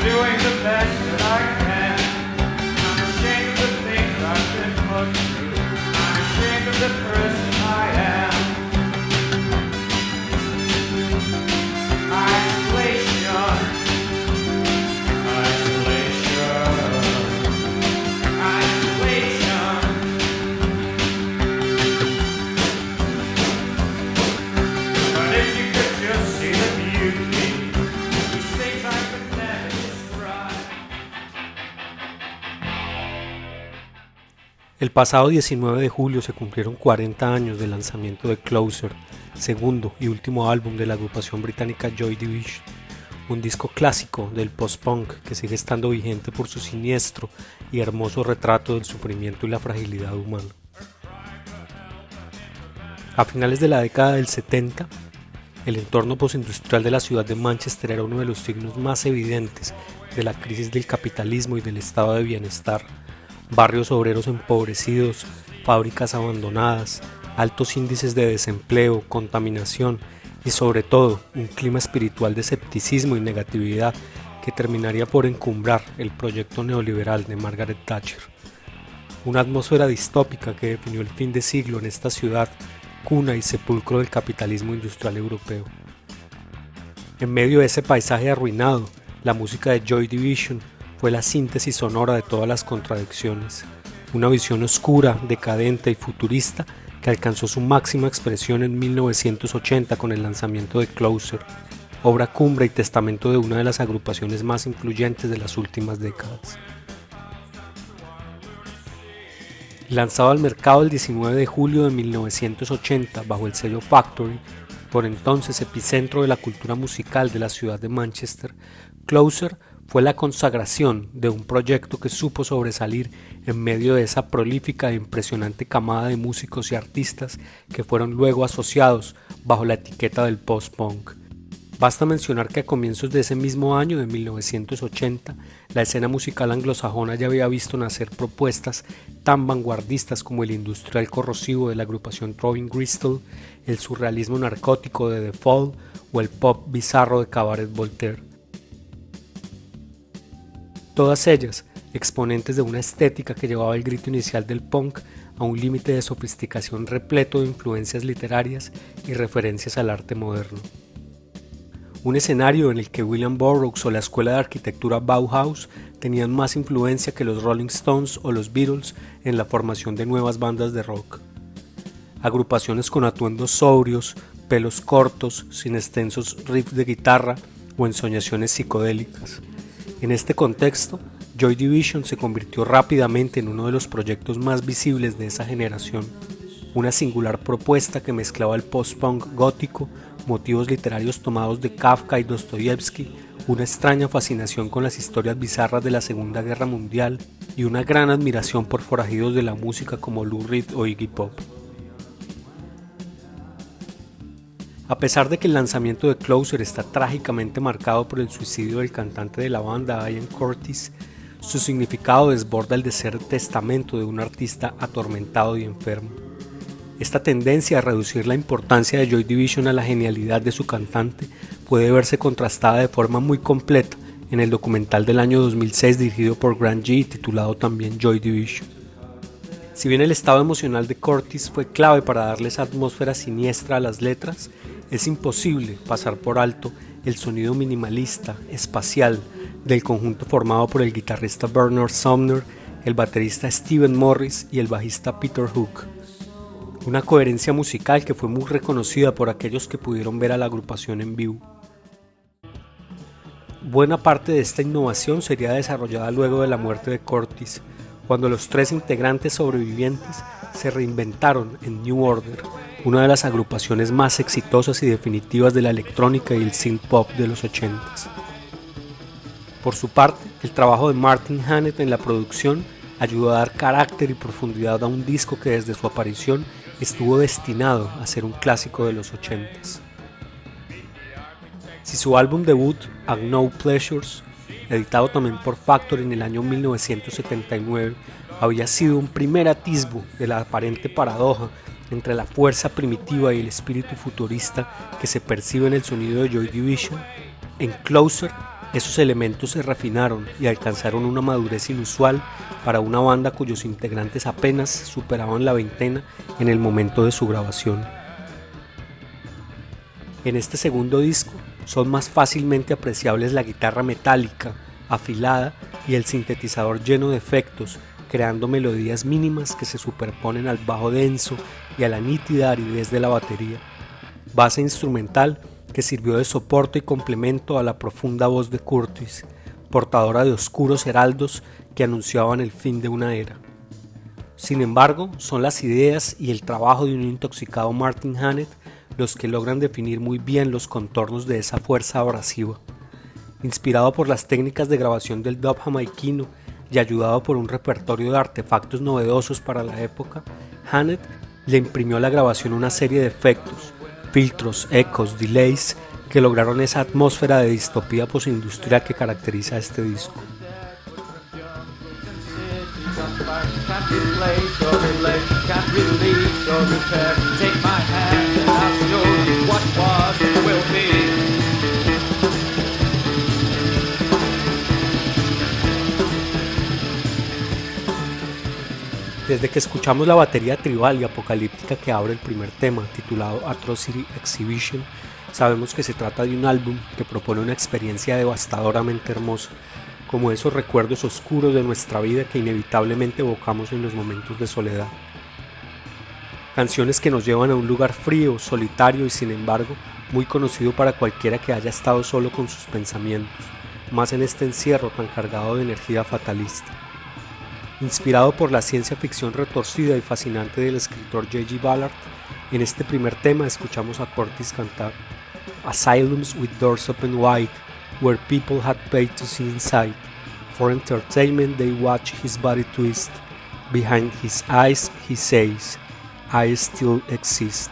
doing the best that I can. I'm ashamed of the things I've been put through. I'm ashamed of the person I am. Isolation, isolation, isolation. But if you could just see the beauty, these things I could never describe. El pasado 19 de julio se cumplieron 40 años del lanzamiento de Closer, segundo y último álbum de la agrupación británica Joy Division, un disco clásico del post-punk que sigue estando vigente por su siniestro y hermoso retrato del sufrimiento y la fragilidad humana. A finales de la década del 70, el entorno postindustrial de la ciudad de Manchester era uno de los signos más evidentes de la crisis del capitalismo y del estado de bienestar. Barrios obreros empobrecidos, fábricas abandonadas, altos índices de desempleo, contaminación y sobre todo un clima espiritual de escepticismo y negatividad que terminaría por encumbrar el proyecto neoliberal de Margaret Thatcher. Una atmósfera distópica que definió el fin de siglo en esta ciudad, cuna y sepulcro del capitalismo industrial europeo. En medio de ese paisaje arruinado, la música de Joy Division fue la síntesis sonora de todas las contradicciones, una visión oscura, decadente y futurista que alcanzó su máxima expresión en 1980 con el lanzamiento de Closer, obra cumbre y testamento de una de las agrupaciones más influyentes de las últimas décadas. Lanzado al mercado el 19 de julio de 1980 bajo el sello Factory, por entonces epicentro de la cultura musical de la ciudad de Manchester, Closer fue la consagración de un proyecto que supo sobresalir en medio de esa prolífica e impresionante camada de músicos y artistas que fueron luego asociados bajo la etiqueta del post-punk. Basta mencionar que a comienzos de ese mismo año de 1980, la escena musical anglosajona ya había visto nacer propuestas tan vanguardistas como el industrial corrosivo de la agrupación Throbbing Gristle, el surrealismo narcótico de The Fall o el pop bizarro de Cabaret Voltaire. Todas ellas exponentes de una estética que llevaba el grito inicial del punk a un límite de sofisticación repleto de influencias literarias y referencias al arte moderno. Un escenario en el que William Burroughs o la escuela de arquitectura Bauhaus tenían más influencia que los Rolling Stones o los Beatles en la formación de nuevas bandas de rock. Agrupaciones con atuendos sobrios, pelos cortos, sin extensos riffs de guitarra o ensoñaciones psicodélicas. En este contexto, Joy Division se convirtió rápidamente en uno de los proyectos más visibles de esa generación, una singular propuesta que mezclaba el post-punk gótico, motivos literarios tomados de Kafka y Dostoyevsky, una extraña fascinación con las historias bizarras de la Segunda Guerra Mundial y una gran admiración por forajidos de la música como Lou Reed o Iggy Pop. A pesar de que el lanzamiento de Closer está trágicamente marcado por el suicidio del cantante de la banda Ian Curtis, su significado desborda el de ser testamento de un artista atormentado y enfermo. Esta tendencia a reducir la importancia de Joy Division a la genialidad de su cantante puede verse contrastada de forma muy completa en el documental del año 2006 dirigido por Grant Gee titulado también Joy Division. Si bien el estado emocional de Curtis fue clave para darle esa atmósfera siniestra a las letras, es imposible pasar por alto el sonido minimalista, espacial, del conjunto formado por el guitarrista Bernard Sumner, el baterista Stephen Morris y el bajista Peter Hook. Una coherencia musical que fue muy reconocida por aquellos que pudieron ver a la agrupación en vivo. Buena parte de esta innovación sería desarrollada luego de la muerte de Curtis, cuando los tres integrantes sobrevivientes se reinventaron en New Order, una de las agrupaciones más exitosas y definitivas de la electrónica y el synth pop de los 80s. Por su parte, el trabajo de Martin Hannett en la producción ayudó a dar carácter y profundidad a un disco que desde su aparición estuvo destinado a ser un clásico de los 80s. Si su álbum debut, A No Pleasures, editado también por Factory en el año 1979, había sido un primer atisbo de la aparente paradoja entre la fuerza primitiva y el espíritu futurista que se percibe en el sonido de Joy Division, en Closer Esos elementos se refinaron y alcanzaron una madurez inusual para una banda cuyos integrantes apenas superaban la veintena en el momento de su grabación. En este segundo disco son más fácilmente apreciables la guitarra metálica, afilada y el sintetizador lleno de efectos, creando melodías mínimas que se superponen al bajo denso y a la nítida aridez de la batería. Base instrumental que sirvió de soporte y complemento a la profunda voz de Curtis, portadora de oscuros heraldos que anunciaban el fin de una era. Sin embargo, son las ideas y el trabajo de un intoxicado Martin Hannett los que logran definir muy bien los contornos de esa fuerza abrasiva. Inspirado por las técnicas de grabación del dub jamaiquino y ayudado por un repertorio de artefactos novedosos para la época, Hannett le imprimió a la grabación una serie de efectos, filtros, ecos, delays que lograron esa atmósfera de distopía postindustrial que caracteriza a este disco. Desde que escuchamos la batería tribal y apocalíptica que abre el primer tema, titulado Atrocity Exhibition, sabemos que se trata de un álbum que propone una experiencia devastadoramente hermosa, como esos recuerdos oscuros de nuestra vida que inevitablemente evocamos en los momentos de soledad. Canciones que nos llevan a un lugar frío, solitario y sin embargo muy conocido para cualquiera que haya estado solo con sus pensamientos, más en este encierro tan cargado de energía fatalista. Inspirado por la ciencia ficción retorcida y fascinante del escritor J.G. Ballard, en este primer tema escuchamos a Curtis cantar Asylums with doors open wide, where people had paid to see inside. For entertainment they watch his body twist. Behind his eyes he says, I still exist.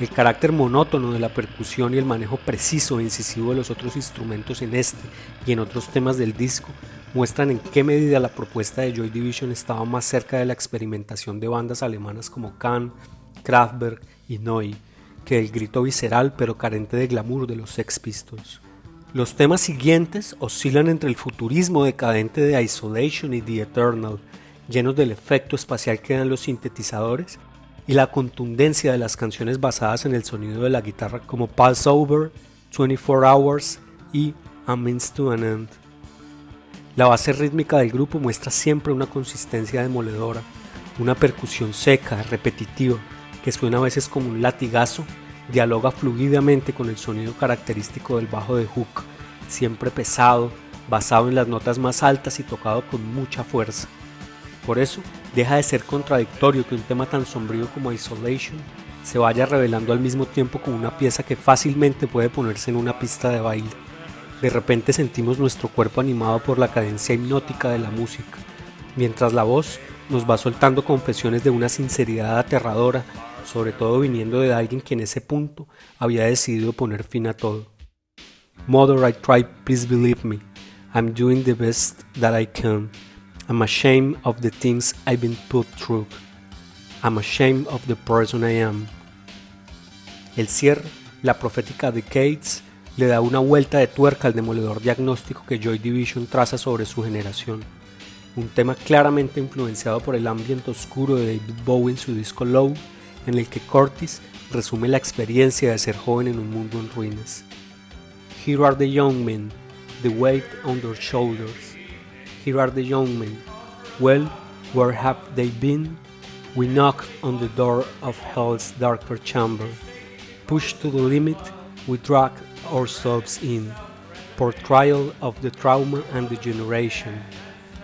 El carácter monótono de la percusión y el manejo preciso e incisivo de los otros instrumentos en este y en otros temas del disco muestran en qué medida la propuesta de Joy Division estaba más cerca de la experimentación de bandas alemanas como Can, Kraftwerk y Neu, que del grito visceral pero carente de glamour de los Sex Pistols. Los temas siguientes oscilan entre el futurismo decadente de Isolation y The Eternal, llenos del efecto espacial que dan los sintetizadores, y la contundencia de las canciones basadas en el sonido de la guitarra como Pulse Over, 24 Hours y A Means to an End. La base rítmica del grupo muestra siempre una consistencia demoledora, una percusión seca, repetitiva, que suena a veces como un latigazo, dialoga fluidamente con el sonido característico del bajo de Hook, siempre pesado, basado en las notas más altas y tocado con mucha fuerza. Por eso, deja de ser contradictorio que un tema tan sombrío como Isolation se vaya revelando al mismo tiempo como una pieza que fácilmente puede ponerse en una pista de baile. De repente sentimos nuestro cuerpo animado por la cadencia hipnótica de la música, mientras la voz nos va soltando confesiones de una sinceridad aterradora, sobre todo viniendo de alguien que en ese punto había decidido poner fin a todo. Mother, I try, please believe me. I'm doing the best that I can. I'm ashamed of the things I've been put through. I'm ashamed of the person I am. El cierre, la profética Decades, le da una vuelta de tuerca al demoledor diagnóstico que Joy Division traza sobre su generación. Un tema claramente influenciado por el ambiente oscuro de David Bowie en su disco Low, en el que Curtis resume la experiencia de ser joven en un mundo en ruinas. Here are the young men, the weight on their shoulders. Here are the young men. Well, where have they been? We knock on the door of hell's darker chamber. Pushed to the limit, we drag ourselves in. Portrayal of the trauma and the generation.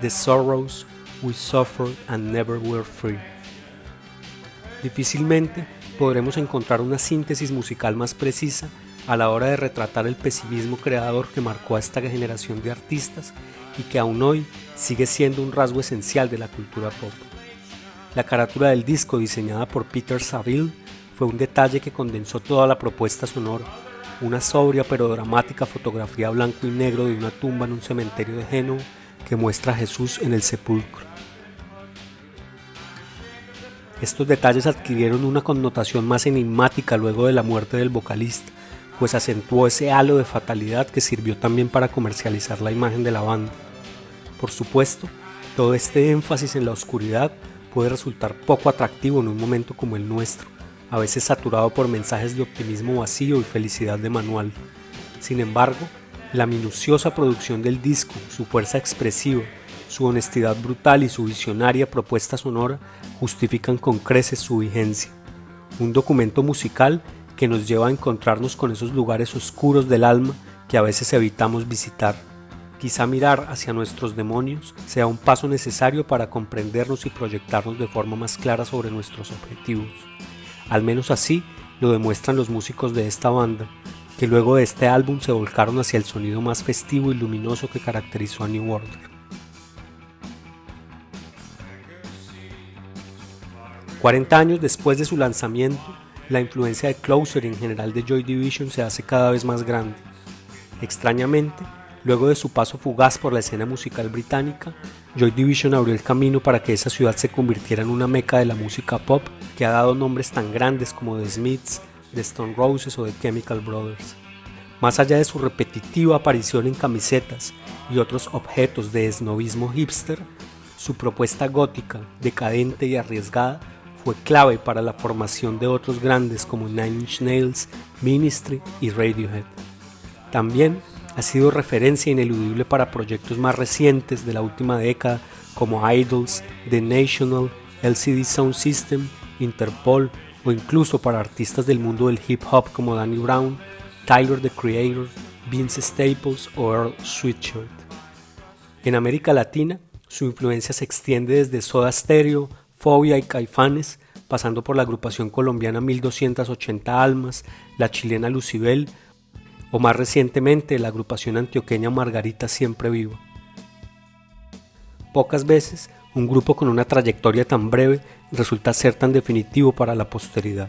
The sorrows we suffered and never were free. Difícilmente podremos encontrar una síntesis musical más precisa a la hora de retratar el pesimismo creador que marcó a esta generación de artistas y que aún hoy sigue siendo un rasgo esencial de la cultura pop. La carátula del disco, diseñada por Peter Saville, fue un detalle que condensó toda la propuesta sonora, una sobria pero dramática fotografía blanco y negro de una tumba en un cementerio de Génova que muestra a Jesús en el sepulcro. Estos detalles adquirieron una connotación más enigmática luego de la muerte del vocalista, pues acentuó ese halo de fatalidad que sirvió también para comercializar la imagen de la banda. Por supuesto, todo este énfasis en la oscuridad puede resultar poco atractivo en un momento como el nuestro, a veces saturado por mensajes de optimismo vacío y felicidad de manual. Sin embargo, la minuciosa producción del disco, su fuerza expresiva, su honestidad brutal y su visionaria propuesta sonora justifican con creces su vigencia. Un documento musical que nos lleva a encontrarnos con esos lugares oscuros del alma que a veces evitamos visitar. Quizá mirar hacia nuestros demonios sea un paso necesario para comprendernos y proyectarnos de forma más clara sobre nuestros objetivos. Al menos así lo demuestran los músicos de esta banda, que luego de este álbum se volcaron hacia el sonido más festivo y luminoso que caracterizó a New Order. 40 años después de su lanzamiento, la influencia de Closer y en general de Joy Division se hace cada vez más grande. Extrañamente, luego de su paso fugaz por la escena musical británica, Joy Division abrió el camino para que esa ciudad se convirtiera en una meca de la música pop que ha dado nombres tan grandes como The Smiths, The Stone Roses o The Chemical Brothers. Más allá de su repetitiva aparición en camisetas y otros objetos de esnobismo hipster, su propuesta gótica, decadente y arriesgada fue clave para la formación de otros grandes como Nine Inch Nails, Ministry y Radiohead. También ha sido referencia ineludible para proyectos más recientes de la última década como Idols, The National, LCD Sound System, Interpol o incluso para artistas del mundo del hip hop como Danny Brown, Tyler the Creator, Vince Staples o Earl Sweatshirt. En América Latina, su influencia se extiende desde Soda Stereo, Fobia y Caifanes, pasando por la agrupación colombiana 1280 Almas, la chilena Lucibel o más recientemente la agrupación antioqueña Margarita Siempre Viva. Pocas veces un grupo con una trayectoria tan breve resulta ser tan definitivo para la posteridad.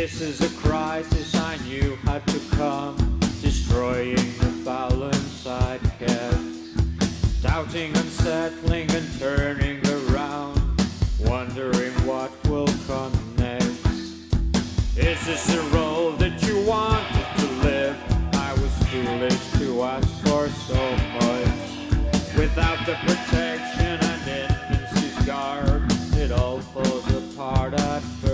This is a crisis I knew had to come, destroying the balance I'd kept, doubting, unsettling and turning around, wondering what will come next. Is this the role that you wanted to live? I was foolish to ask for so much. Without the protection and infancy's guard, it all falls apart at first.